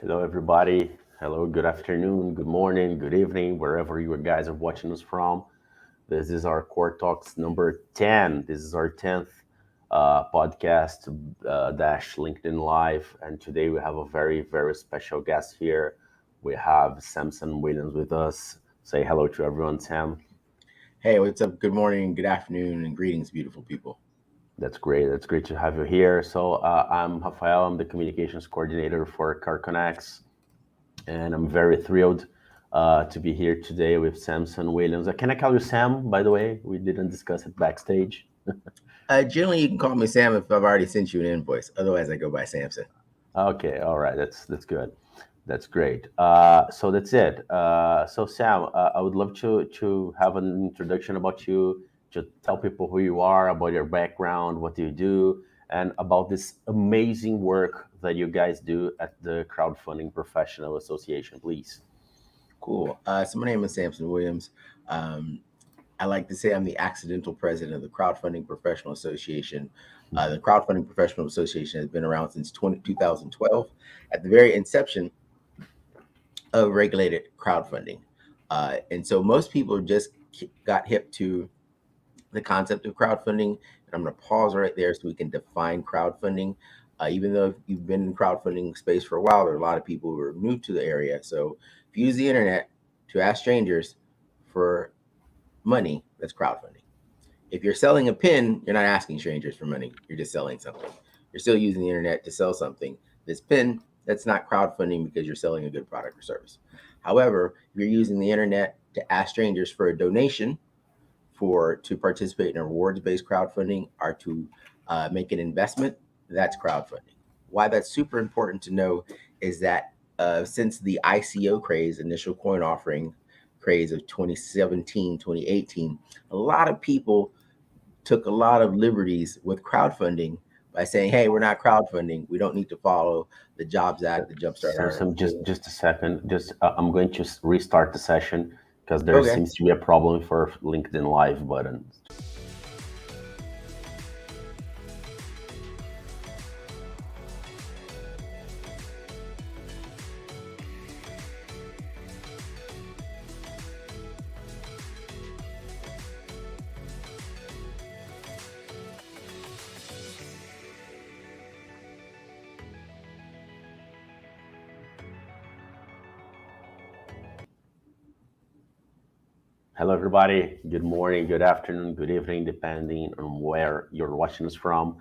Hello, everybody. Hello, good afternoon, good morning, good evening, wherever you guys are watching us from. This is our Core Talks number 10. This is our 10th podcast dash LinkedIn Live. And today we have a very, very special guest here. We have Samson Williams with us. Say hello to everyone, Sam. Hey, what's up? Good morning, good afternoon, and greetings, beautiful people. That's great. That's great to have you here. I'm Rafael. I'm the communications coordinator for Car Connects, and I'm very thrilled to be here today with Samson Williams. Can I call you Sam, by the way? We didn't discuss it backstage. Generally, you can call me Sam if I've already sent you an invoice. Otherwise, I go by Samson. Okay, all right, that's good. That's great. So that's it. So Sam, I would love to have an introduction about you, to tell people who you are, about your background, what do you do, and about this amazing work that you guys do at the Crowdfunding Professional Association, please. Cool. So my name is Samson Williams. Um, I like to say I'm the accidental president of the Crowdfunding Professional Association. The Crowdfunding Professional Association has been around since 2012, at the very inception of regulated crowdfunding. And so most people just got hip to the concept of crowdfunding. And I'm going to pause right there so we can define crowdfunding. Even though you've been in crowdfunding space for a while, there are a lot of people who are new to the area. So if you use the internet to ask strangers for money, that's crowdfunding. If you're selling a pin, you're not asking strangers for money. You're just selling something. You're still using the internet to sell something. This pin, that's not crowdfunding because you're selling a good product or service. However, if you're using the internet to ask strangers for a donation, to participate in a rewards-based crowdfunding, or to make an investment, that's crowdfunding. Why that's super important to know is that since the ICO craze, initial coin offering craze of 2017, 2018, a lot of people took a lot of liberties with crowdfunding by saying, hey, we're not crowdfunding. We don't need to follow the Jobs Act, the Jumpstart Act. Samson, just a second. Just I'm going to restart the session because there Okay. seems to be a problem for LinkedIn Live button. Hello, everybody. Good morning, good afternoon, good evening, depending on where you're watching us from.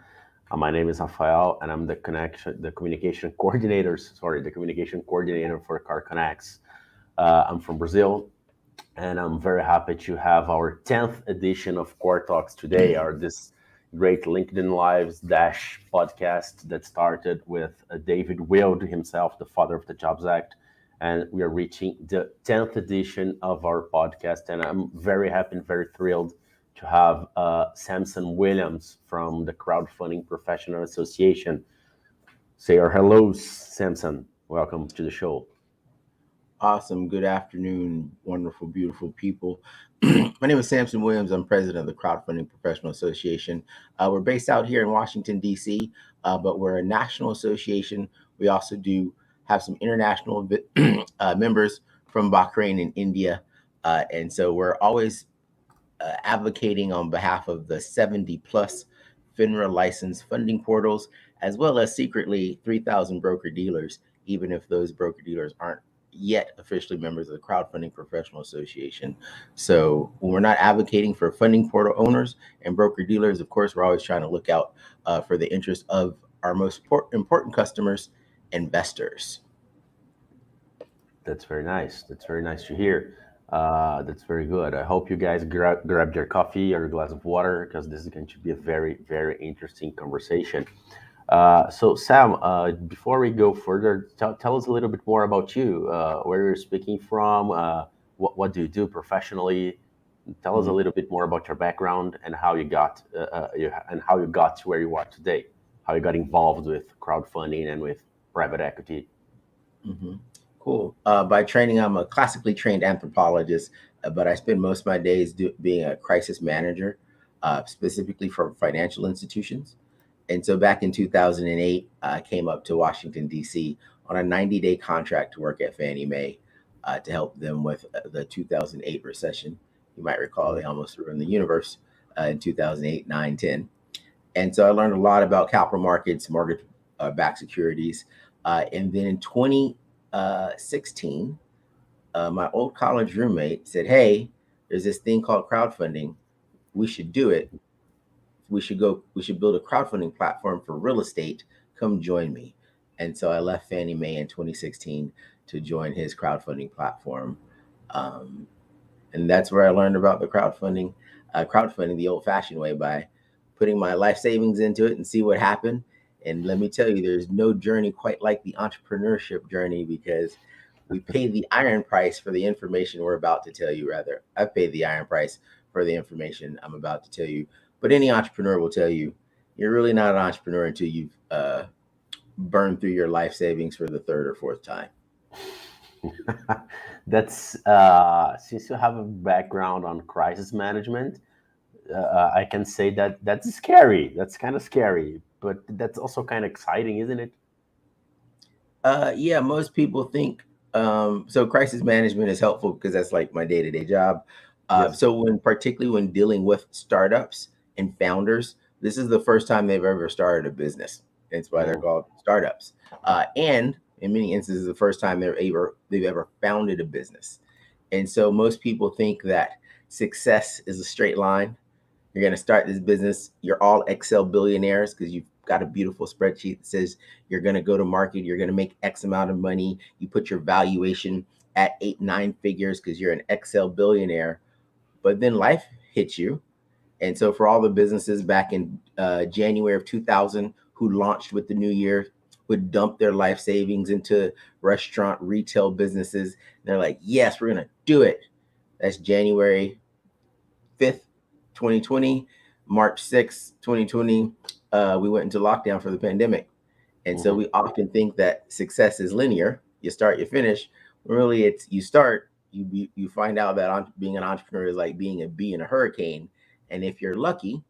My name is Rafael, and I'm the communication coordinator. Sorry, the communication coordinator for Car Connects. I'm from Brazil, and I'm very happy to have our 10th edition of Core Talks today, or this great LinkedIn Lives Dash podcast that started with David Wild himself, the father of the Jobs Act. And we are reaching the 10th edition of our podcast. And I'm very happy and very thrilled to have Samson Williams from the Crowdfunding Professional Association. Say our hellos, Samson. Welcome to the show. Awesome. Good afternoon, wonderful, beautiful people. My name is Samson Williams. I'm president of the Crowdfunding Professional Association. We're based out here in Washington, D.C., but we're a national association. We also do have some international members from Bahrain and India. And so we're always advocating on behalf of the 70 plus FINRA licensed funding portals, as well as secretly 3,000 broker dealers, even if those broker dealers aren't yet officially members of the Crowdfunding Professional Association. So when we're not advocating for funding portal owners and broker dealers, of course, we're always trying to look out for the interest of our most important customers, investors. That's very nice. That's very nice to hear. That's very good. I hope you guys grab your coffee or a glass of water because this is going to be a very, very interesting conversation. So, Sam, before we go further, tell us a little bit more about you, where you're speaking from, what do you do professionally? Tell us a Mhm. little bit more about your background and how you got to where you are today, how you got involved with crowdfunding and with private equity. hmm Cool. By training, I'm a classically trained anthropologist, but I spend most of my days being a crisis manager, specifically for financial institutions. And so back in 2008, I came up to Washington, D.C. on a 90-day contract to work at Fannie Mae to help them with the 2008 recession. You might recall they almost threw in the universe in 2008, 9, 10. And so I learned a lot about capital markets, mortgage backed securities. And then in 2016, my old college roommate said, "Hey, there's this thing called crowdfunding. We should do it. We should build a crowdfunding platform for real estate. Come join me." And so I left Fannie Mae in 2016 to join his crowdfunding platform. Um, and that's where I learned about the crowdfunding the old-fashioned way by putting my life savings into it and see what happened. And let me tell you, there's no journey quite like the entrepreneurship journey, because we pay the iron price for the information we're about to tell you. Rather, I've paid the iron price for the information I'm about to tell you. But any entrepreneur will tell you, you're really not an entrepreneur until you've burned through your life savings for the third or fourth time. That's since you have a background on crisis management, I can say that that's scary. That's kind of scary, but that's also kind of exciting, isn't it? Yeah, most people think so. Crisis management is helpful because that's like my day-to-day job. Yes. So particularly when dealing with startups and founders, this is the first time they've ever started a business. That's why they're Mm. called startups. And in many instances, the first time they've ever founded a business. And so most people think that success is a straight line. You're going to start this business. You're all Excel billionaires because you've got a beautiful spreadsheet that says you're going to go to market. You're going to make X amount of money. You put your valuation at 8, 9 figures because you're an Excel billionaire. But then life hits you. And so for all the businesses back in January of 2000 who launched with the new year, would dump their life savings into restaurant retail businesses. And they're like, yes, we're going to do it. That's January 5th, 2020, March 6th, 2020, we went into lockdown for the pandemic. And so Mhm. we often think that success is linear. You start, you finish. Really, it's you start, you find out that being an entrepreneur is like being a bee in a hurricane. And if you're lucky,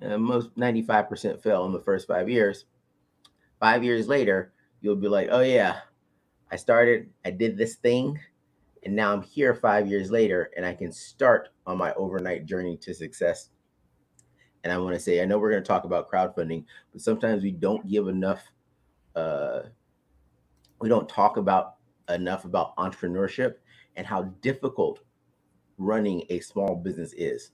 most 95% fail in the first 5 years. 5 years later, you'll be like, oh yeah, I did this thing, and now I'm here 5 years later, and I can start on my overnight journey to success. And I want to say, I know we're going to talk about crowdfunding, but sometimes we don't give enough. Uh, we don't talk about enough about entrepreneurship and how difficult running a small business is.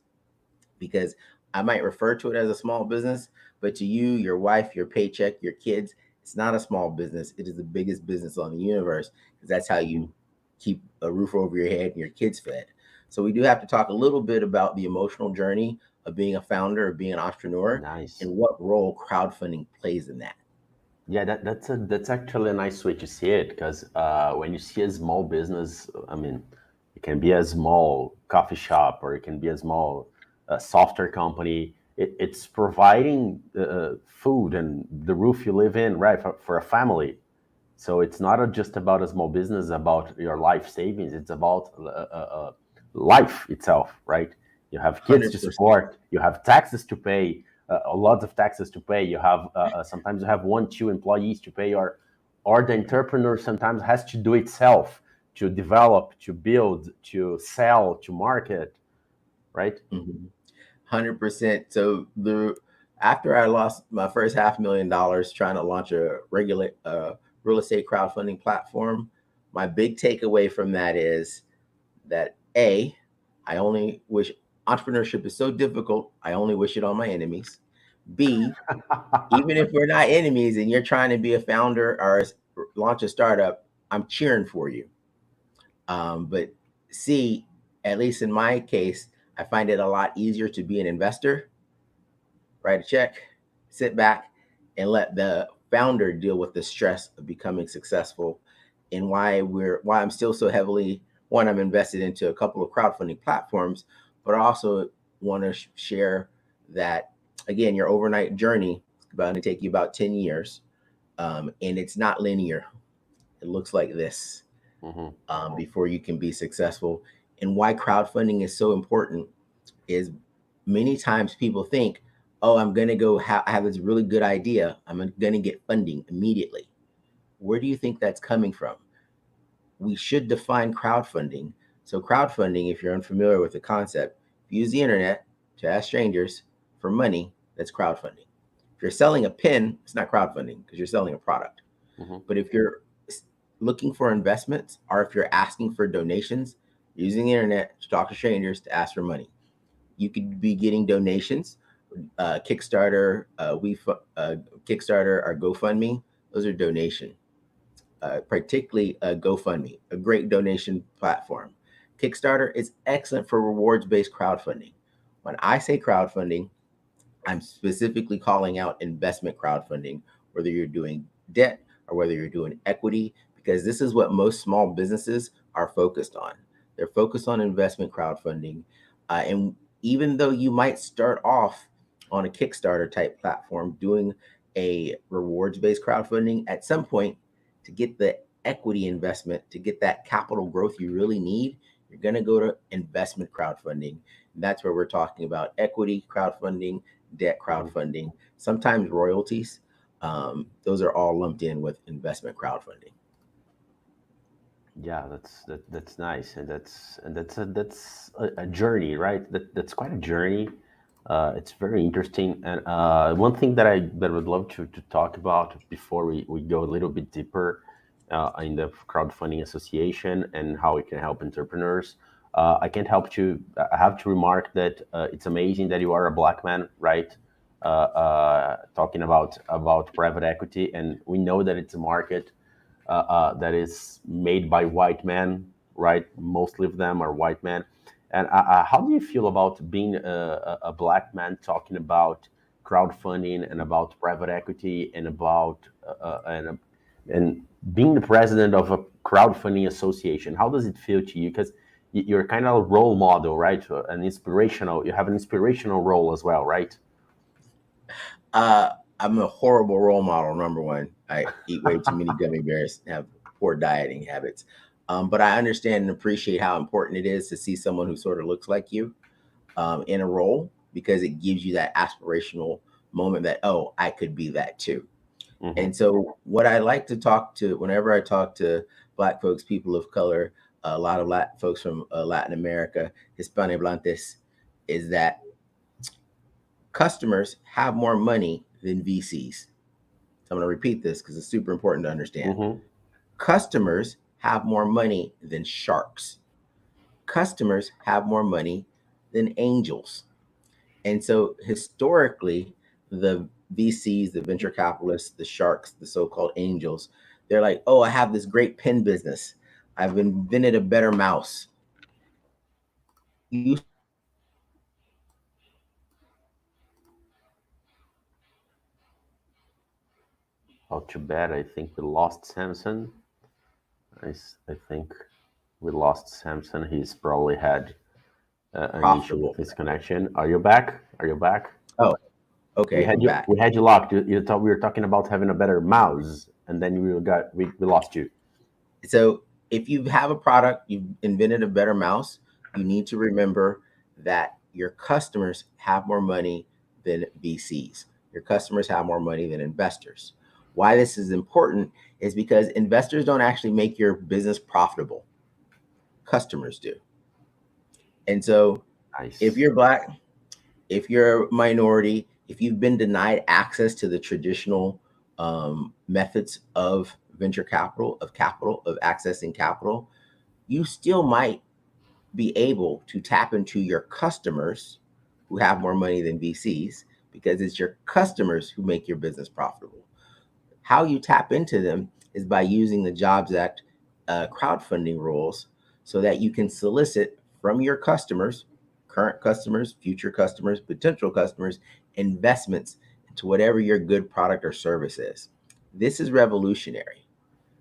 Because I might refer to it as a small business, but to you, your wife, your paycheck, your kids, it's not a small business. It is the biggest business on the universe, because that's how you Mhm. keep a roof over your head and your kids fed. So we do have to talk a little bit about the emotional journey of being a founder, of being an entrepreneur, Nice. and what role crowdfunding plays in that. Yeah, that's actually a nice way to see it, because when you see a small business, I mean, it can be a small coffee shop or it can be a small software company. It's providing food and the roof you live in, right, for a family. So it's not just about a small business, about your life savings. It's about life itself, right? You have kids to 100%. support. You have taxes to pay, a lot of taxes to pay. You have sometimes you have 1, 2 employees to pay, or the entrepreneur sometimes has to do itself to develop, to build, to sell, to market, right? 100%. So after I lost my first $500,000 trying to launch a real estate crowdfunding platform, my big takeaway from that is that I only wish entrepreneurship is so difficult. I only wish it on my enemies. B, even if we're not enemies and you're trying to be a founder or launch a startup, I'm cheering for you. But C, at least in my case, I find it a lot easier to be an investor, write a check, sit back, and let the founder deal with the stress of becoming successful. And why I'm still so heavily, one, I'm invested into a couple of crowdfunding platforms, but I also want to share that, again, your overnight journey is going to take you about 10 years. And it's not linear. It looks like this Hmm. before you can be successful. And why crowdfunding is so important is many times people think, oh, I'm going to go I have this really good idea. I'm going to get funding immediately. Where do you think that's coming from? We should define crowdfunding. So, crowdfunding, if you're unfamiliar with the concept, use the internet to ask strangers for money. That's crowdfunding. If you're selling a pen, it's not crowdfunding because you're selling a product. Hmm. But if you're looking for investments or if you're asking for donations, using the internet to talk to strangers to ask for money, you could be getting donations. Kickstarter, Kickstarter or GoFundMe, those are donation. Particularly GoFundMe, a great donation platform. Kickstarter is excellent for rewards-based crowdfunding. When I say crowdfunding, I'm specifically calling out investment crowdfunding, whether you're doing debt or whether you're doing equity, because this is what most small businesses are focused on. They're focused on investment crowdfunding. And even though you might start off on a Kickstarter type platform doing a rewards based crowdfunding, at some point, to get the equity investment, to get that capital growth you really need, you're going to go to investment crowdfunding. And that's where we're talking about equity crowdfunding, debt crowdfunding, sometimes royalties. Those are all lumped in with investment crowdfunding. Yeah, that's nice, and that's a journey, right? That's quite a journey. It's very interesting, and one thing that I would love to talk about before we go a little bit deeper in the crowdfunding association and how it can help entrepreneurs. I can't help to. I have to remark that it's amazing that you are a black man, right? Talking about private equity, and we know that it's a market that is made by white men, right? Mostly of them are white men. And how do you feel about being a black man talking about crowdfunding and about private equity and about and being the president of a crowdfunding association? How does it feel to you? Because you're kind of a role model, right? An inspirational. You have an inspirational role as well, right? I'm a horrible role model. Number one, I eat way too many gummy bears, have poor dieting habits. But I understand and appreciate how important it is to see someone who sort of looks like you in a role because it gives you that aspirational moment that, oh, I could be that too. Hmm. And so, what I like to talk to whenever I talk to Black folks, people of color, a lot of Latin folks from Latin America, Hispanohablantes, is that customers have more money than VCs. So I'm going to repeat this because it's super important to understand. Hmm. Customers have more money than sharks. Customers have more money than angels. And so historically, the VCs, the venture capitalists, the sharks, the so called angels, they're like, oh, I have this great pen business. I've invented a better mouse. You Oh, too bad. I think we lost Samson. I think we lost Samson. He's probably had an issue with profitable. his connection. Are you back? Are you back? Oh, We okay, had I'm you. back. We had you locked. You thought we were talking about having a better mouse, and then we lost you. So if you have a product, you've invented a better mouse, you need to remember that your customers have more money than VCs. Your customers have more money than investors. Why this is important is because investors don't actually make your business profitable. Customers do. And so if Nice. you're black, if you're a minority, if you've been denied access to the traditional methods of venture capital, of accessing capital, you still might be able to tap into your customers who have more money than VCs because it's your customers who make your business profitable. How you tap into them is by using the Jobs Act crowdfunding rules so that you can solicit from your customers, current customers, future customers, potential customers, investments into whatever your good product or service is. This is revolutionary.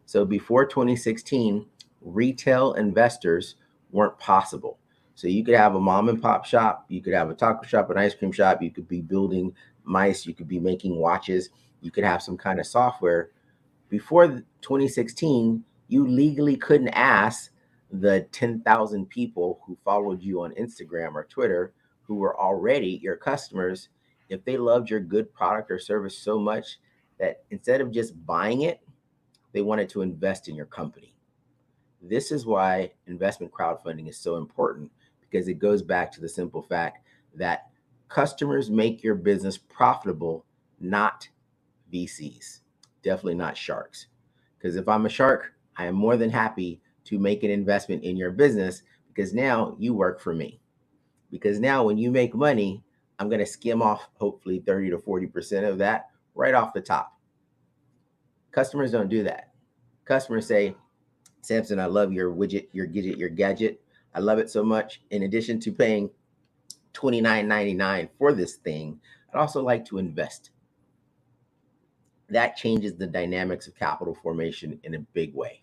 So before 2016, retail investors weren't possible. So you could have a mom and pop shop, you could have a taco shop, an ice cream shop, you could be building mice, you could be making watches, you could have some kind of software. Before 2016, you legally couldn't ask the 10,000 people who followed you on Instagram or Twitter who were already your customers if they loved your good product or service so much that instead of just buying it, They wanted to invest in your company. This is why investment crowdfunding is so important, because it goes back to the simple fact that customers make your business profitable, not VCs. Definitely not sharks. Because if I'm a shark, I am more than happy to make an investment in your business, because now you work for me. Because now when you make money, I'm going to skim off hopefully 30 to 40% of that right off the top. Customers don't do that. Customers say, Samson, I love your widget, your gadget, your gadget. I love it so much. In addition to paying $29.99 for this thing, I'd also like to invest. That changes the dynamics of capital formation in a big way.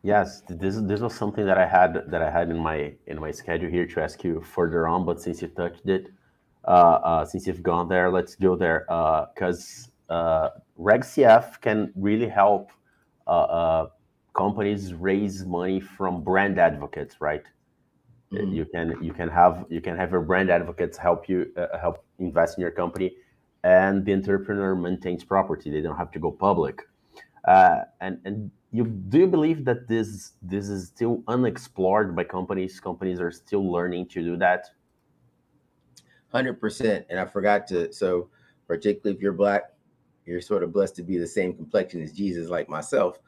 Yes, this was something that I had in my schedule here to ask you further on, but since you touched it, since you've gone there, let's go there. Because Reg CF can really help companies raise money from brand advocates, right? Mhm. You can have your brand advocates help you help invest in your company, and the entrepreneur maintains property. They don't have to go public. And you do you believe that this is still unexplored by companies? Companies are still learning to do that. 100%. And I forgot to, so particularly if you're Black, you're sort of blessed to be the same complexion as Jesus, like myself.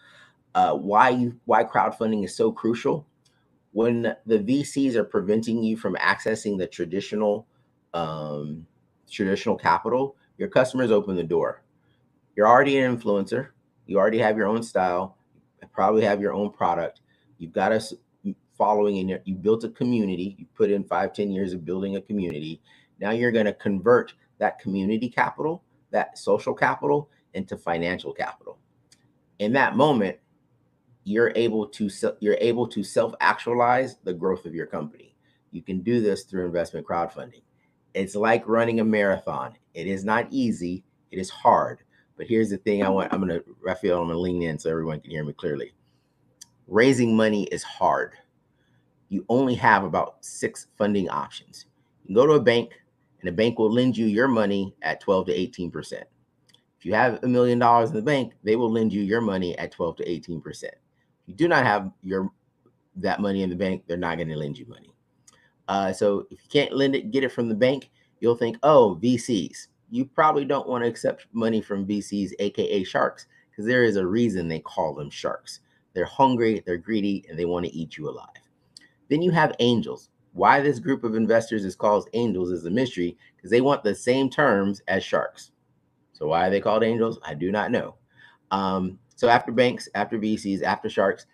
Why crowdfunding is so crucial? When the VCs are preventing you from accessing the um, traditional capital, your customers open the door. You're already an influencer. You already have your own style. You probably have your own product. You've got a following in you built a community. You put in 5, 10 years of building a community. Now you're going to convert that community capital, that social capital, into financial capital. In that moment, you're able to self actualize the growth of your company. You can do this through investment crowdfunding. It's like running a marathon. It is not easy. It is hard. But here's the thing: Rafael, I'm gonna lean in so everyone can hear me clearly. Raising money is hard. You only have about 6 funding options. You can go to a bank, and the bank will lend you your money at 12 to 18%. If you have $1 million in the bank, they will lend you your money at 12 to 18%. If you do not have that money in the bank, they're not going to lend you money. So if you can't get it from the bank, you'll think, oh, VCs. You probably don't want to accept money from VCs, aka sharks, because there is a reason they call them sharks. They're hungry, they're greedy, and they want to eat you alive. Then you have angels. Why this group of investors is called angels is a mystery, because they want the same terms as sharks. So why are they called angels? I do not know. So after banks, after VCs, after sharks,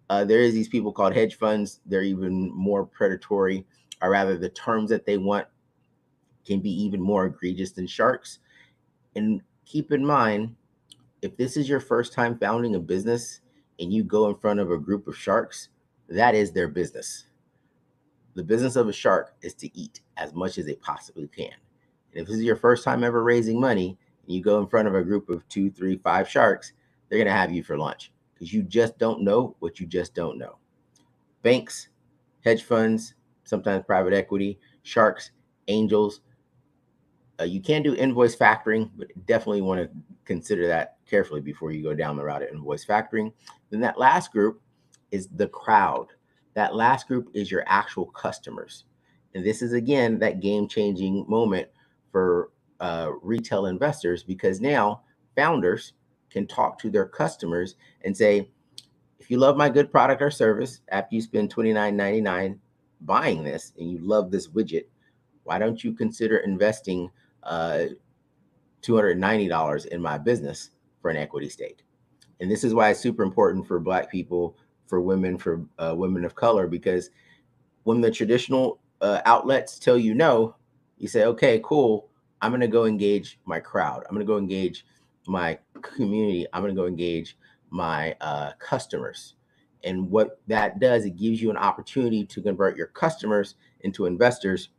there is these people called hedge funds. They're even more predatory, or rather, the terms that they want can be even more egregious than sharks. And keep in mind, if this is your first time founding a business and you go in front of a group of sharks, that is their business. The business of a shark is to eat as much as they possibly can. And if this is your first time ever raising money and you go in front of a group of 2, 3, 5 sharks, they're going to have you for lunch, because you just don't know what you just don't know. Banks, hedge funds, sometimes private equity, sharks, angels. You can do invoice factoring, but definitely want to consider that carefully before you go down the route of invoice factoring. Then that last group is the crowd. That last group is your actual customers. And this is, again, that game changing moment for retail investors, because now founders can talk to their customers and say, if you love my good product or service, after you spend $29.99 buying this and you love this widget, why don't you consider investing $290 in my business for an equity stake? And this is why it's super important for Black people, for women of color, because when the traditional outlets tell you no, you say, okay, cool. I'm going to go engage my crowd. I'm going to go engage my community. I'm going to go engage my customers. And what that does, it gives you an opportunity to convert your customers into investors.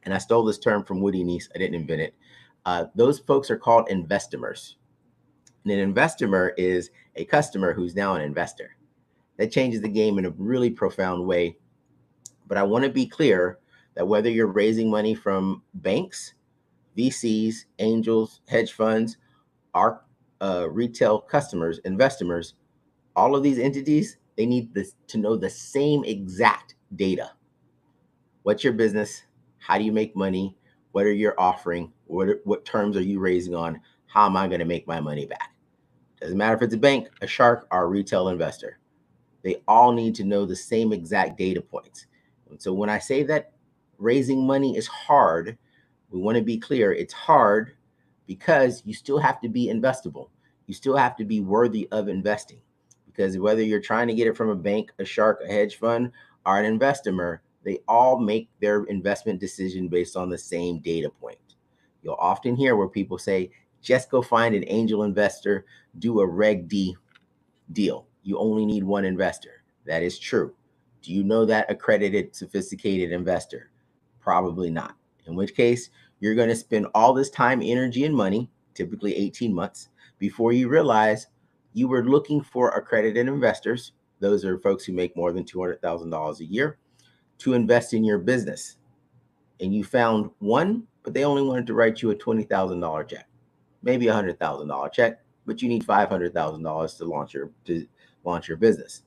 And I stole this term from Woody Nice. I didn't invent it. Those folks are called investomers. And an investor is a customer who's now an investor. That changes the game in a really profound way. But I want to be clear that whether you're raising money from banks, VCs, angels, hedge funds, our retail customers, investors, all of these entities, they need this to know the same exact data. What's your business? How do you make money? What are you offering? What terms are you raising on? How am I going to make my money back? Doesn't matter if it's a bank, a shark, or a retail investor. They all need to know the same exact data points. And so when I say that raising money is hard, we want to be clear, it's hard because you still have to be investable. You still have to be worthy of investing. Because whether you're trying to get it from a bank, a shark, a hedge fund, or an investor, they all make their investment decision based on the same data point. You'll often hear where people say, just go find an angel investor, do a Reg D deal. You only need one investor. That is true. Do you know that accredited, sophisticated investor? Probably not. In which case, you're going to spend all this time, energy, and money, typically 18 months, before you realize you were looking for accredited investors. Those are folks who make more than $200,000 a year to invest in your business. And you found one, but they only wanted to write you a $20,000 check, maybe a $100,000 check, but you need $500,000 to launch your business.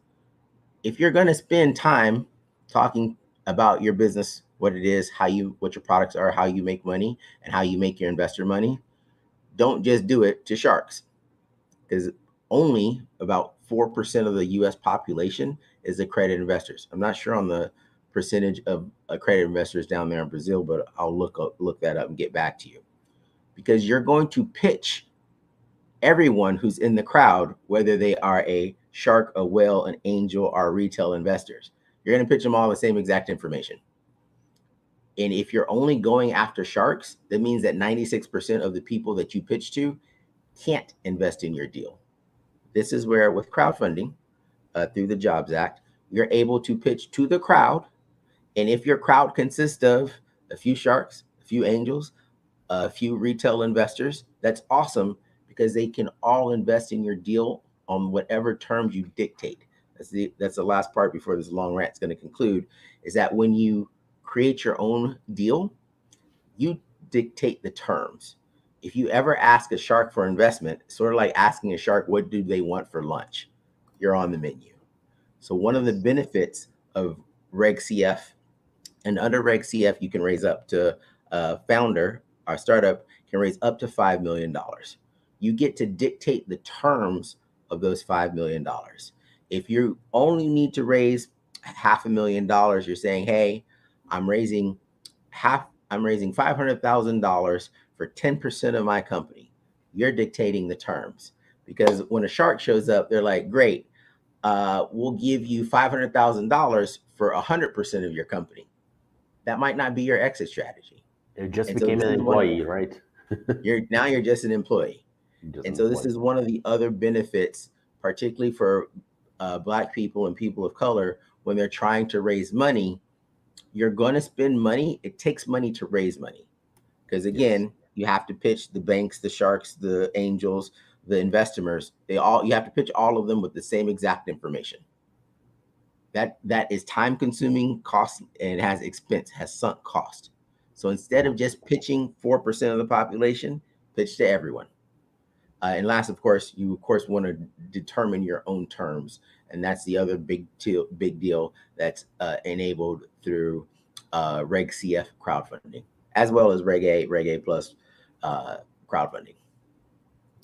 If you're going to spend time talking about your business, what it is, what your products are, how you make money, and how you make your investor money, don't just do it to sharks, because only about 4% of the U.S. population is accredited investors. I'm not sure on the percentage of accredited investors down there in Brazil, but I'll look that up and get back to you. Because you're going to pitch everyone who's in the crowd, whether they are a shark, a whale, an angel, or retail investors. You're going to pitch them all the same exact information. And if you're only going after sharks, that means that 96% of the people that you pitch to can't invest in your deal. This is where, with crowdfunding, through the Jobs Act, you're able to pitch to the crowd. And if your crowd consists of a few sharks, a few angels, a few retail investors, that's awesome, because they can all invest in your deal on whatever terms you dictate. That's the last part before this long rant is going to conclude, is that when you create your own deal, you dictate the terms. If you ever ask a shark for investment, sort of like asking a shark, what do they want for lunch? You're on the menu. So one of the benefits of Reg CF, and under Reg CF, you can raise up to a founder, our startup can raise up to $5 million. You get to dictate the terms of those $5 million. If you only need to raise $500,000, you're saying, hey, I'm raising $500,000 for 10% of my company. You're dictating the terms, because when a shark shows up, they're like, great, we'll give you $500,000 for 100% of your company. That might not be your exit strategy. It just became an employee, right? You're just an employee. And so this is one of the other benefits, particularly for Black people and people of color, when they're trying to raise money. You're going to spend money. It takes money to raise money, because again, you have to pitch the banks, the sharks, the angels, the investors. You have to pitch all of them with the same exact information. That is time consuming, cost, and has expense, has sunk cost. So instead of just pitching 4% of the population, pitch to everyone. And last, of course, you want to determine your own terms. And that's the other big deal that's enabled through Reg CF crowdfunding, as well as Reg A plus crowdfunding.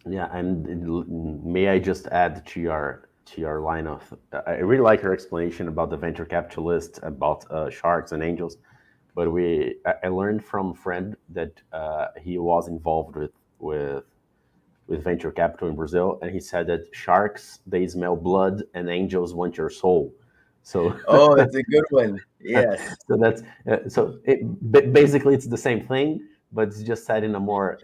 Yeah, and may I just add to your line of, I really like your explanation about the venture capitalists, about sharks and angels. But I learned from a friend that he was involved with venture capital in Brazil, and he said that sharks, they smell blood, and angels want your soul. So oh, that's a good one. Yes. So that's basically it's the same thing, but it's just said in a more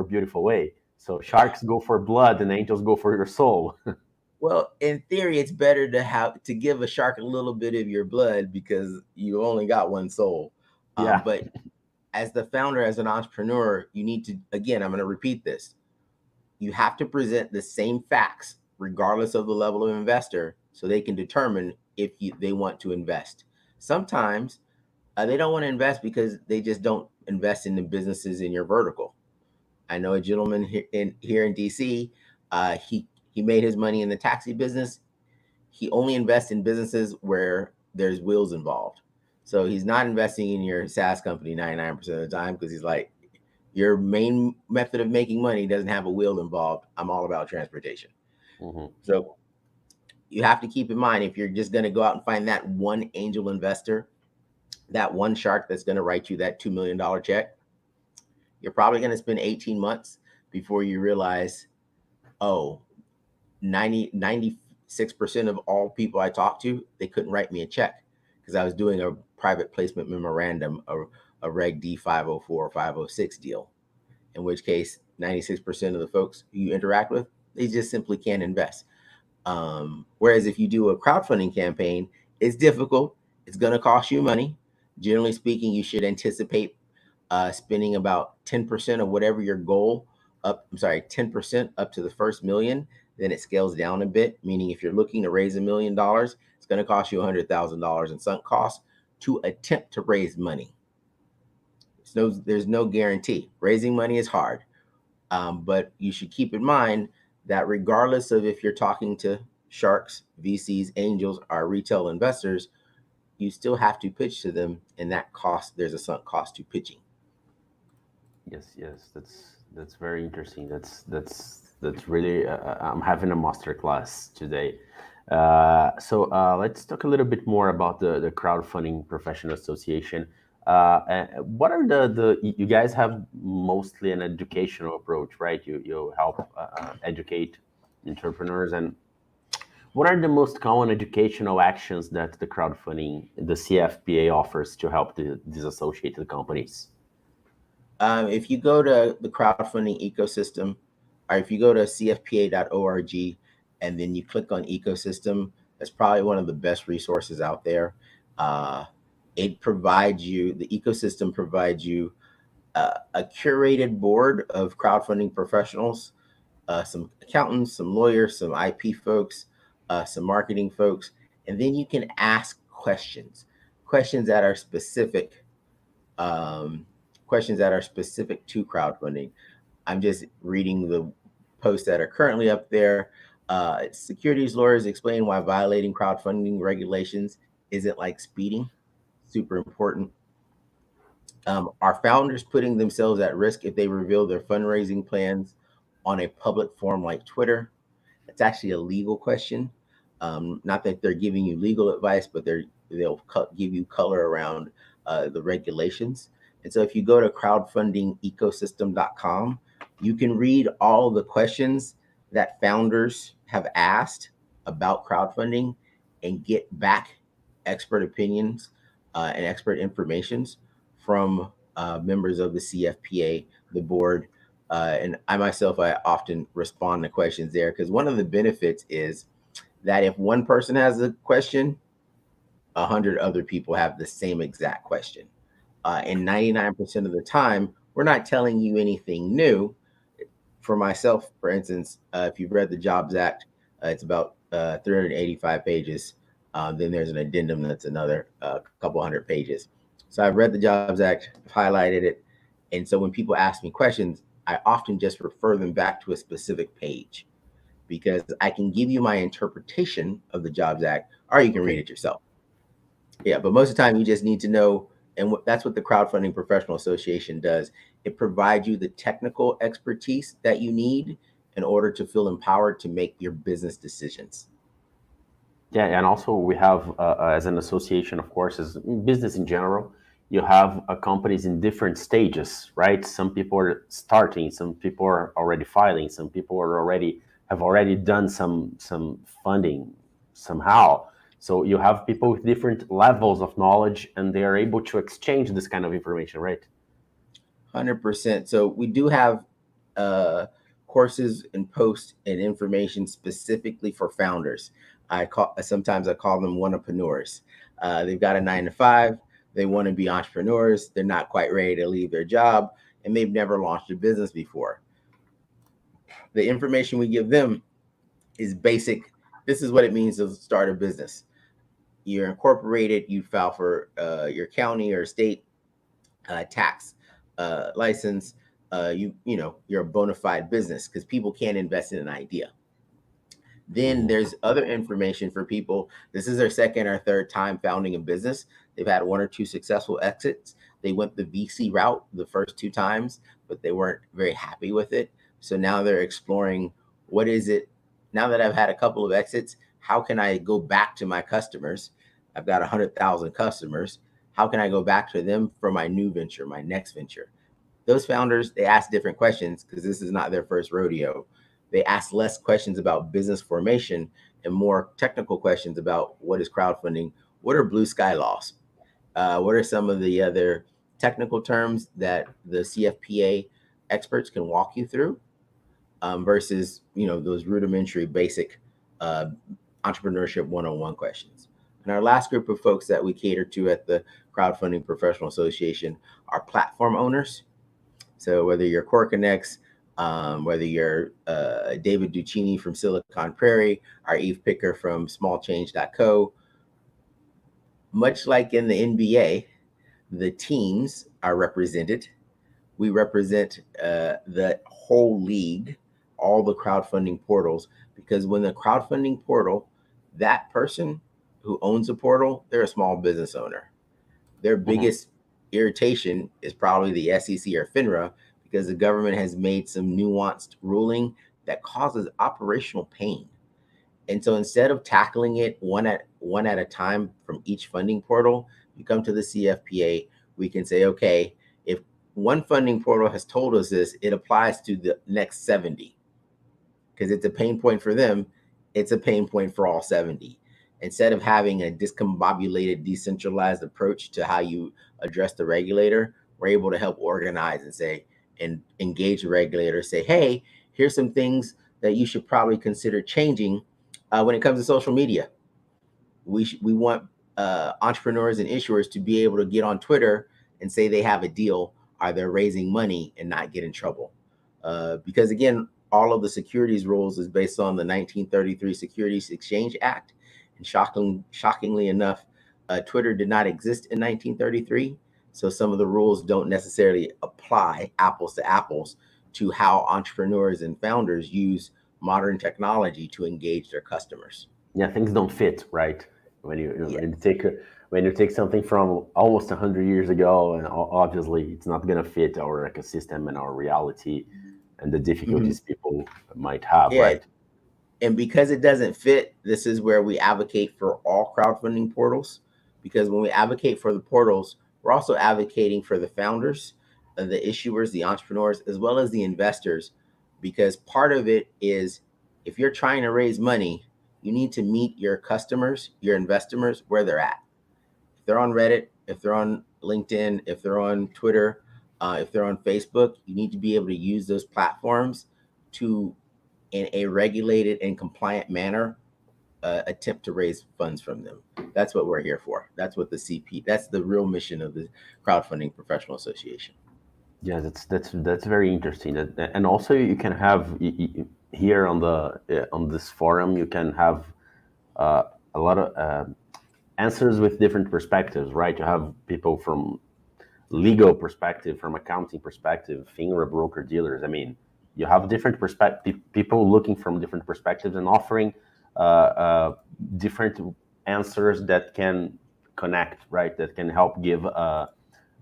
beautiful way. So sharks go for blood, and angels go for your soul. Well, in theory, it's better to give a shark a little bit of your blood, because you only got one soul. Yeah. But as the founder, as an entrepreneur, you need to, again, I'm going to repeat this. You have to present the same facts, regardless of the level of investor, so they can determine if they want to invest. Sometimes they don't want to invest because they just don't invest in the businesses in your vertical. I know a gentleman here in DC. He made his money in the taxi business. He only invests in businesses where there's wheels involved. So he's not investing in your SaaS company 99% of the time because he's like, your main method of making money doesn't have a wheel involved. I'm all about transportation. Mm-hmm. So you have to keep in mind, if you're just going to go out and find that one angel investor, that one shark that's going to write you that $2 million check, you're probably going to spend 18 months before you realize, oh, 96% of all people I talked to, they couldn't write me a check because I was doing a private placement memorandum, a Reg D 504 or 506 deal, in which case 96% of the folks you interact with, they just simply can't invest. Whereas if you do a crowdfunding campaign, it's difficult. It's going to cost you money. Generally speaking, you should anticipate spending about 10% of whatever your goal 10% up to the first million. Then it scales down a bit, meaning if you're looking to raise $1 million, it's going to cost you $100,000 in sunk costs to attempt to raise money. There's no guarantee. Raising money is hard, but you should keep in mind that regardless of if you're talking to sharks, VCs, angels, or retail investors, you still have to pitch to them, and that cost, there's a sunk cost to pitching. Yes, that's very interesting. That's really. I'm having a master class today. So let's talk a little bit more about the Crowdfunding Professional Association. What are the you guys have mostly an educational approach, right? You help educate entrepreneurs, and what are the most common educational actions that the CFPA offers to help the disassociated companies? If you go to the crowdfunding ecosystem, or if you go to cfpa.org and then you click on ecosystem, that's probably one of the best resources out there. The ecosystem provides you a curated board of crowdfunding professionals, some accountants, some lawyers, some IP folks, some marketing folks, and then you can ask questions that are specific. Questions that are specific to crowdfunding. I'm just reading the posts that are currently up there. Securities lawyers explain why violating crowdfunding regulations isn't like speeding. Super important. Are founders putting themselves at risk if they reveal their fundraising plans on a public forum like Twitter? It's actually a legal question. Not that they're giving you legal advice, but they'll give you color around the regulations. And so if you go to crowdfundingecosystem.com, you can read all the questions that founders have asked about crowdfunding and get back expert opinions and expert informations from members of the CFPA, the board. And I myself, I often respond to questions there because one of the benefits is that if one person has a question, 100 other people have the same exact question. And 99% of the time, we're not telling you anything new. For myself, for instance, if you've read the Jobs Act, it's about 385 pages. Then there's an addendum that's another couple hundred pages. So I've read the Jobs Act, highlighted it. And so when people ask me questions, I often just refer them back to a specific page because I can give you my interpretation of the Jobs Act, or you can read it yourself. Yeah, but most of the time you just need to know, and that's what the Crowdfunding Professional Association does. It provides you the technical expertise that you need in order to feel empowered to make your business decisions. Yeah, and also we have, as an association, of course, as business in general, you have companies in different stages, right? Some people are starting, some people are already filing, some people have already done some funding somehow. So you have people with different levels of knowledge, and they are able to exchange this kind of information, right? 100%. So we do have courses and posts and information specifically for founders. Sometimes I call them entrepreneurs. They've got a 9 to 5. They want to be entrepreneurs. They're not quite ready to leave their job, and they've never launched a business before. The information we give them is basic. This is what it means to start a business. You're incorporated. You file for your county or state tax license. you're a bona fide business, because people can't invest in an idea. Then Mhm. there's other information for people. This is their second or third time founding a business. They've had one or two successful exits. They went the VC route the first two times, but they weren't very happy with it. So now they're exploring, what is it, now that I've had a couple of exits, how can I go back to my customers? I've got 100,000 customers. How can I go back to them for my new venture, my next venture? Those founders, they ask different questions because this is not their first rodeo. They ask less questions about business formation and more technical questions about what is crowdfunding, what are blue sky laws, what are some of the other technical terms that the CFPA experts can walk you through, versus those rudimentary basic uh, entrepreneurship one-on-one questions. And our last group of folks that we cater to at the Crowdfunding Professional Association are platform owners. So whether you're Core Connects, whether you're David Duccini from Silicon Prairie, or Eve Picker from smallchange.co, much like in the NBA, the teams are represented. We represent the whole league, all the crowdfunding portals, because when the crowdfunding portal, that person who owns a portal, they're a small business owner. Their Mhm. biggest irritation is probably the SEC or FINRA, because the government has made some nuanced ruling that causes operational pain. And so instead of tackling it one at a time from each funding portal, you come to the CFPA. We can say, okay, if one funding portal has told us this, it applies to the next 70, because it's a pain point for them. It's a pain point for all 70. Instead of having a discombobulated, decentralized approach to how you address the regulator, we're able to help organize and say, and engage the regulator, say, hey, here's some things that you should probably consider changing when it comes to social media. We want entrepreneurs and issuers to be able to get on Twitter and say they have a deal, or they're raising money, and not get in trouble. Because again, all of the securities rules is based on the 1933 Securities Exchange Act. And shockingly enough, Twitter did not exist in 1933. So some of the rules don't necessarily apply apples to apples to how entrepreneurs and founders use modern technology to engage their customers. Yeah, things don't fit, right? When Yeah. when you take something from almost 100 years ago, and obviously it's not gonna fit our ecosystem and our reality, and the Mhm. difficulties people might have, Yeah. right? And because it doesn't fit, this is where we advocate for all crowdfunding portals. Because when we advocate for the portals, we're also advocating for the founders, the issuers, the entrepreneurs, as well as the investors. Because part of it is, if you're trying to raise money, you need to meet your customers, your investors, where they're at. If they're on Reddit, if they're on LinkedIn, if they're on Twitter, if they're on Facebook, you need to be able to use those platforms to, in a regulated and compliant manner, attempt to raise funds from them. That's what we're here for. That's what the CP. That's the real mission of the Crowdfunding Professional Association. Yeah, that's very interesting. And also you can have here on the on this forum you can have a lot of answers with different perspectives, right? You have people from legal perspective, from accounting perspective, FINRA broker dealers. I mean, you have different perspective, people looking from different perspectives and offering different answers that can connect, right? That can help give a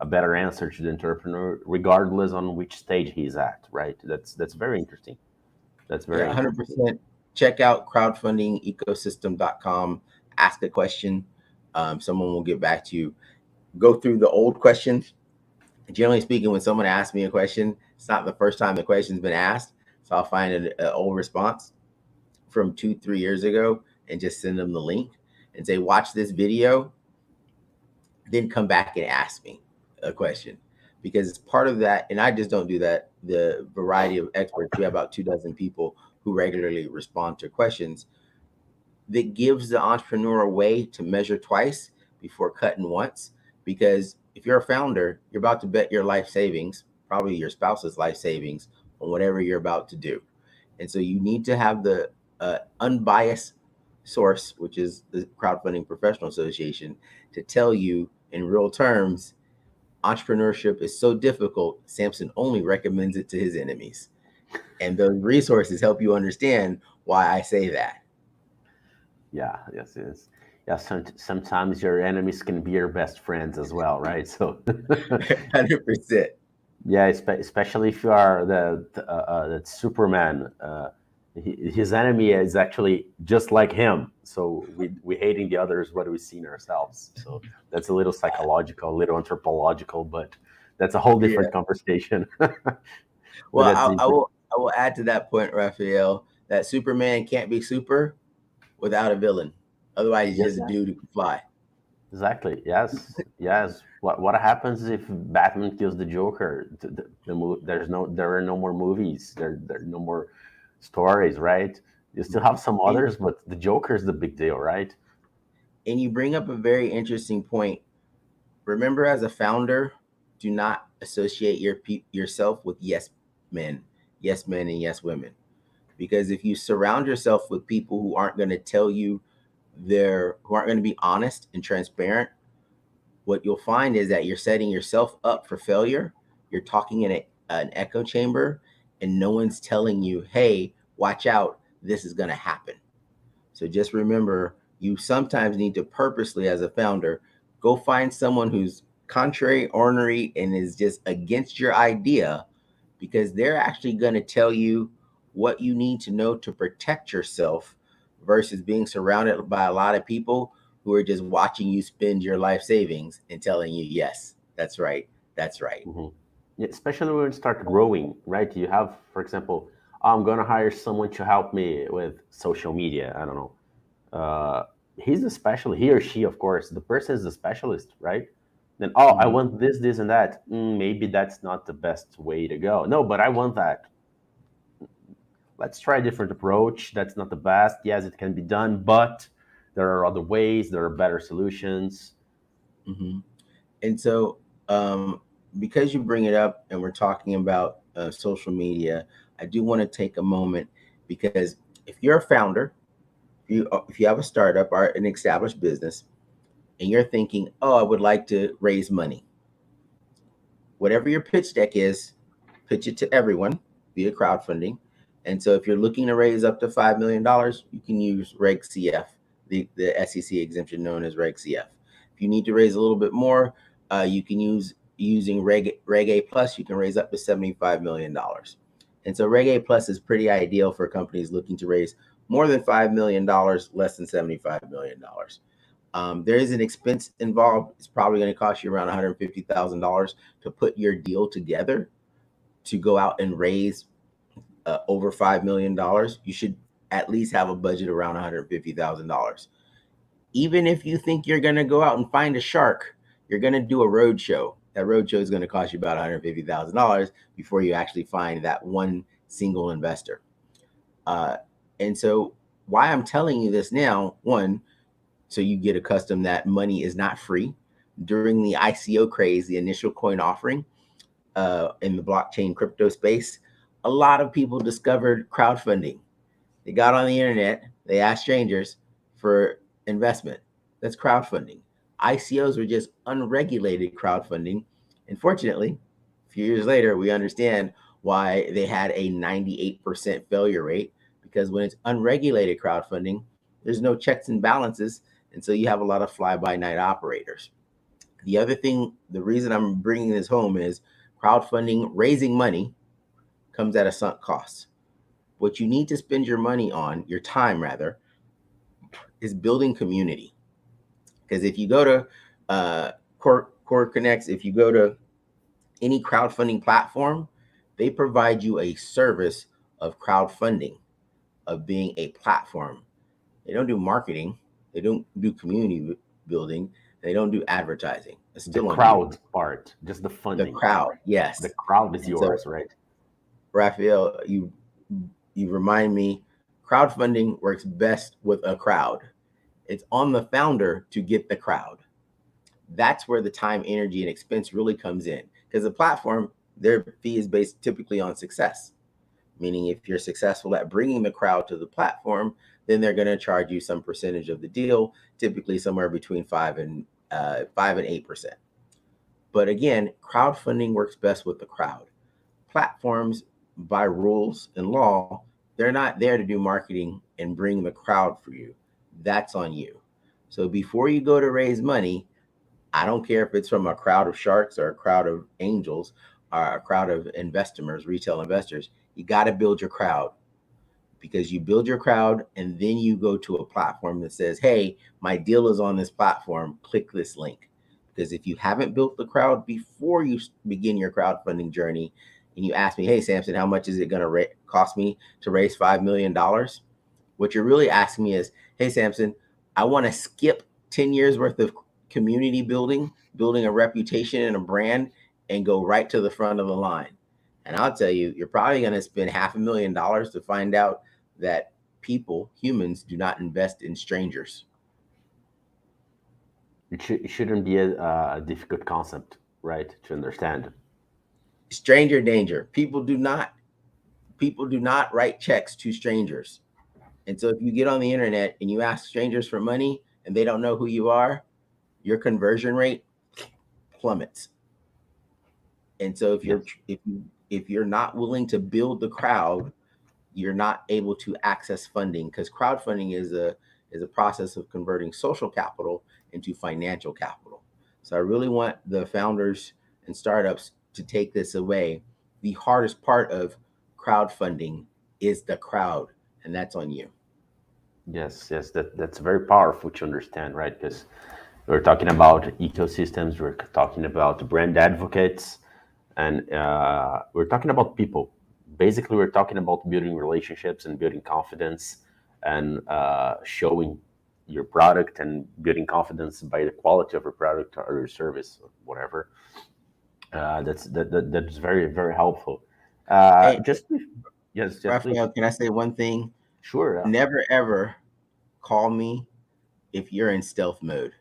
better answer to the entrepreneur, regardless on which stage he's at, right? That's very interesting. That's Yeah, very interesting. 100%. Check out crowdfundingecosystem.com. Ask a question. Someone will get back to you. Go through the old questions. Generally speaking, when someone asks me a question, it's not the first time the question's been asked. So I'll find an old response from 2, 3 years ago and just send them the link and say, watch this video, then come back and ask me a question. Because it's part of that. And I just don't do that. The variety of experts, we have about 2 dozen people who regularly respond to questions, that gives the entrepreneur a way to measure twice before cutting once. Because if you're a founder, you're about to bet your life savings, probably your spouse's life savings, on whatever you're about to do. And so you need to have the unbiased source, which is the Crowdfunding Professional Association, to tell you in real terms, entrepreneurship is so difficult, Samson only recommends it to his enemies. And those resources help you understand why I say that. Yeah, yes, yes. Yeah, sometimes your enemies can be your best friends as well, right? So, 100%. yeah, especially if you are the Superman. His enemy is actually just like him. So we hating the others what we see in ourselves. So that's a little psychological, a little anthropological, but that's a whole Yeah. different conversation. But Well, that's I will add to that point, Rafael, that Superman can't be super without a villain. Otherwise, he's yeah, just a dude who can fly. exactly. Yes, yes. What happens if Batman kills the Joker? There are no more movies. There are no more stories, right? You still have some And, others, but the Joker is the big deal, right? and you bring up a very interesting point. Remember, as a founder, do not associate yourself with yes men, and yes women. Because if you surround yourself with people who aren't going to tell you who aren't going to be honest and transparent, what you'll find is that you're setting yourself up for failure. You're talking in an echo chamber, and no one's telling you, hey, watch out, this is going to happen. So just remember, you sometimes need to purposely, as a founder, go find someone who's contrary, ornery, and is just against your idea, because they're actually going to tell you what you need to know to protect yourself versus being surrounded by a lot of people who are just watching you spend your life savings and telling you, yes, that's right, that's right. Hmm. Yeah, especially when you start growing, right? You have, for example, I'm gonna hire someone to help me with social media. I don't know. Uh, he's the specialist. He or she, of course, the person is the specialist, right? Then, oh, I Mhm. want this, and that. Maybe that's not the best way to go. No, but I want that. Let's try a different approach. That's not the best. Yes, it can be done, but there are other ways. There are better solutions. hmm And so, because you bring it up and we're talking about social media, I do want to take a moment, because if you're a founder, if you have a startup or an established business, and you're thinking, oh, I would like to raise money, whatever your pitch deck is, pitch it to everyone via crowdfunding. And so, if you're looking to raise up to $5 million, you can use Reg CF, the SEC exemption known as Reg CF. If you need to raise a little bit more, you can using Reg A Plus. You can raise up to $75 million. And so, Reg A Plus is pretty ideal for companies looking to raise more than $5 million, less than $75 million. There is an expense involved. It's probably going to cost you around $150,000 to put your deal together to go out and raise over $5 million. You should at least have a budget around $150,000. Even if you think you're going to go out and find a shark, you're going to do a road show. That road show is going to cost you about $150,000 before you actually find that one single investor. Uh, and so, why I'm telling you this now, one, so you get accustomed that money is not free. During the ICO craze, the initial coin offering in the blockchain crypto space, a lot of people discovered crowdfunding. They got on the internet, they asked strangers for investment. That's crowdfunding. ICOs were just unregulated crowdfunding. Unfortunately, a few years later, we understand why they had a 98% failure rate, because when it's unregulated crowdfunding, there's no checks and balances. And so you have a lot of fly by night operators. The other thing, the reason I'm bringing this home is crowdfunding, raising money, comes at a sunk cost. What you need to spend your money on, your time rather, is building community. Because if you go to Core Connects, if you go to any crowdfunding platform, they provide you a service of crowdfunding, of being a platform. They don't do marketing, they don't do community building, they don't do advertising. It's The still on you. crowd part, just the The funding. crowd, The yes. crowd is And so, yours, right? Rafael, you remind me, crowdfunding works best with a crowd. It's on the founder to get the crowd. That's where the time, energy, and expense really comes in. Because the platform, their fee is based typically on success. Meaning, if you're successful at bringing the crowd to the platform, then they're going to charge you some percentage of the deal, typically somewhere between 5 and 8%. But again, crowdfunding works best with the crowd. Platforms, by rules and law, they're not there to do marketing and bring the crowd for you. That's on you. So before you go to raise money, I don't care if it's from a crowd of sharks or a crowd of angels or a crowd of investors, retail investors, you got to build your crowd, because you build your crowd and then you go to a platform that says, hey, my deal is on this platform, click this link. Because if you haven't built the crowd before you begin your crowdfunding journey, and you ask me, hey, Samson, how much is it going to cost me to raise $5 million? What you're really asking me is, hey, Samson, I want to skip 10 years worth of community building a reputation and a brand, and go right to the front of the line. And I'll tell you, you're probably going to spend $500,000 to find out that humans, do not invest in strangers. It shouldn't be a difficult concept, right, to understand. Stranger danger. People do not write checks to strangers. And so if you get on the internet and you ask strangers for money and they don't know who you are, your conversion rate plummets. And so if Yes. you're not willing to build the crowd, you're not able to access funding, because crowdfunding is a process of converting social capital into financial capital. So I really want the founders and startups to take this away. The hardest part of crowdfunding is the crowd, and that's on you. Yes, yes, that's very powerful to understand, right? Because we're talking about ecosystems, we're talking about brand advocates, and we're talking about people. Basically, we're talking about building relationships and building confidence, and showing your product and building confidence by the quality of your product or your service or whatever. That's very, very helpful. Hey, Just yes, yes, please. Rafael, can I say one thing? Sure. Never ever call me if you're in stealth mode.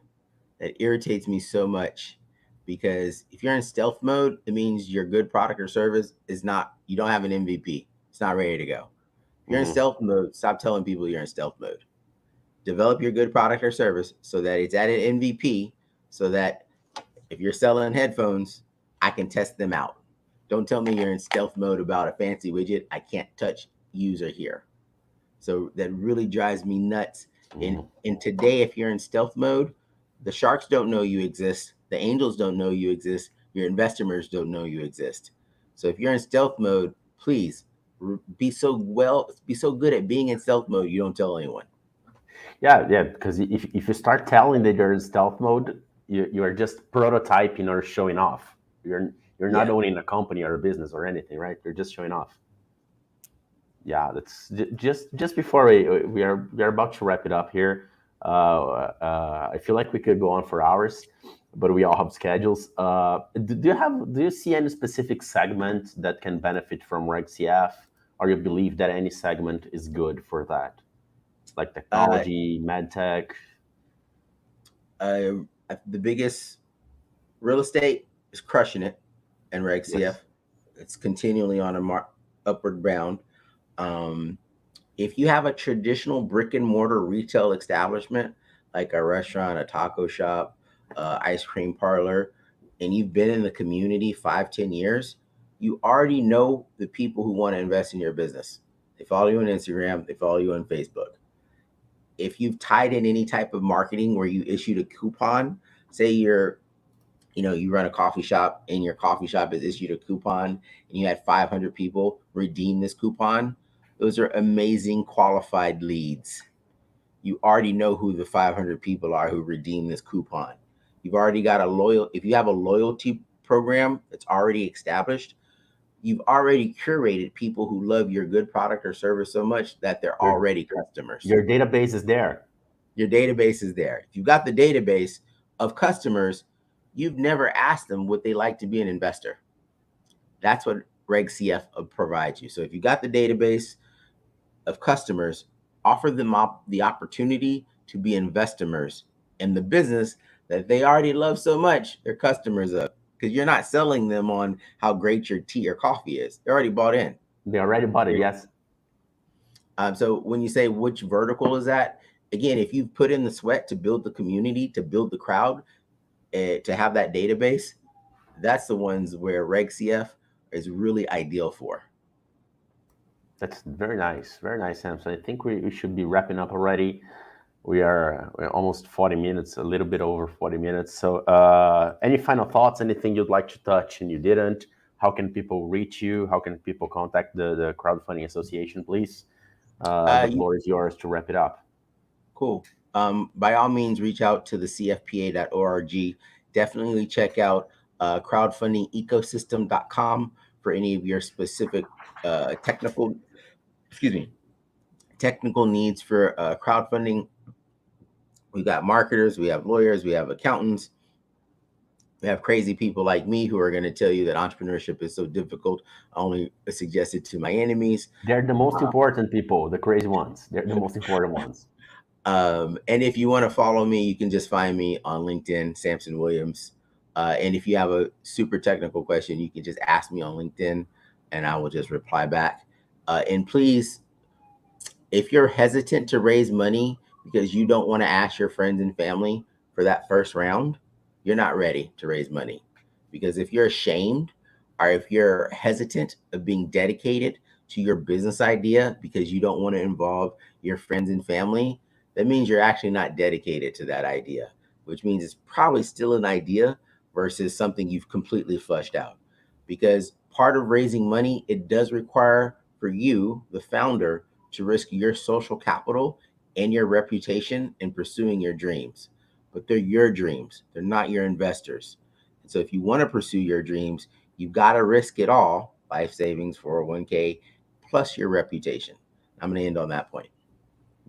That irritates me so much, because if you're in stealth mode, it means your good product or service is not, you don't have an MVP. It's not ready to go. If you're in Mhm. stealth mode, stop telling people you're in stealth mode. Develop your good product or service so that it's at an MVP, so that if you're selling headphones, I can test them out. Don't tell me you're in stealth mode about a fancy widget I can't touch, use, or hear. So that really drives me nuts. In Mhm. in today, if you're in stealth mode, the sharks don't know you exist. The angels don't know you exist. Your investors don't know you exist. So if you're in stealth mode, please be so good at being in stealth mode you don't tell anyone. Yeah, yeah, because if you start telling that you're in stealth mode, you are just prototyping or showing off. You're not Yeah. owning a company or a business or anything, right? You're just showing off. Yeah, that's just before we are about to wrap it up here. I feel like we could go on for hours, but we all have schedules. Do you see any specific segment that can benefit from RegCF, or you believe that any segment is good for that, like Uh, technology, medtech? uh, the biggest real estate is crushing it, and Reg Yes. CF, it's continually on a upward bound. Um, if you have a traditional brick and mortar retail establishment, like a restaurant, a taco shop, ice cream parlor, and you've been in the community 5, 10 years, you already know the people who want to invest in your business. They follow you on Instagram, they follow you on Facebook. If you've tied in any type of marketing where you issued a coupon, say you run a coffee shop and your coffee shop has issued a coupon and you had 500 people redeem this coupon, those are amazing qualified leads. You already know who the 500 people are who redeem this coupon. You've already got if you have a loyalty program that's already established, you've already curated people who love your good product or service so much that they're Your already customers. your database is there. Your database is there. If you've got the database of customers, you've never asked them would they like to be an investor. That's what Reg CF provides you. So if you got the database of customers, offer them the opportunity to be investors in the business that they already love so much, their customers up. Because you're not selling them on how great your tea or coffee is. They're already bought in. They already bought it. Yes. So when you say which vertical is that, again, if you've put in the sweat to build the community, to build the crowd, to have that database, that's the ones where Reg CF is really ideal for. That's very nice, Samson. I think we should be wrapping up already. We're almost 40 minutes, a little bit over 40 minutes. So, any final thoughts? Anything you'd like to touch and you didn't? How can people reach you? How can people contact the Crowdfunding Association, please? The You floor is yours to wrap it up. Cool. By all means, reach out to the cfpa.org. Definitely check out crowdfundingecosystem.com for any of your specific technical, excuse me, technical needs for crowdfunding. We've got marketers, we have lawyers, we have accountants, we have crazy people like me who are going to tell you that entrepreneurship is so difficult. I only suggest it to my enemies. They're the most important people, the crazy ones. They're the most important ones. And if you want to follow me, you can just find me on LinkedIn, Samson Williams. And if you have a super technical question, you can just ask me on LinkedIn and I will just reply back. And please, if you're hesitant to raise money because you don't want to ask your friends and family for that first round, you're not ready to raise money. Because if you're ashamed or if you're hesitant of being dedicated to your business idea because you don't want to involve your friends and family, that means you're actually not dedicated to that idea, which means it's probably still an idea versus something you've completely flushed out. Because part of raising money, it does require for you, the founder, to risk your social capital and your reputation in pursuing your dreams. But they're your dreams, they're not your investors. And so if you want to pursue your dreams, you've got to risk it all, life savings, 401k, plus your reputation. I'm going to end on that point.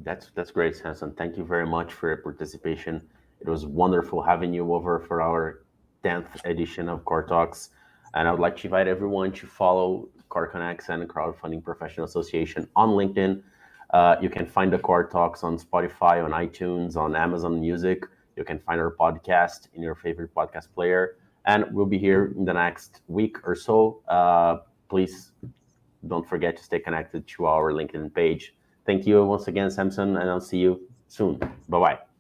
That's great, Samson. Thank you very much for your participation. It was wonderful having you over for our 10th edition of Core Talks. And I would like to invite everyone to follow Core Connects and Crowdfunding Professional Association on LinkedIn. You can find the Core Talks on Spotify, on iTunes, on Amazon Music. You can find our podcast in your favorite podcast player. And we'll be here in the next week or so. Please don't forget to stay connected to our LinkedIn page. Thank you once again, Samson, and I'll see you soon. Bye-bye.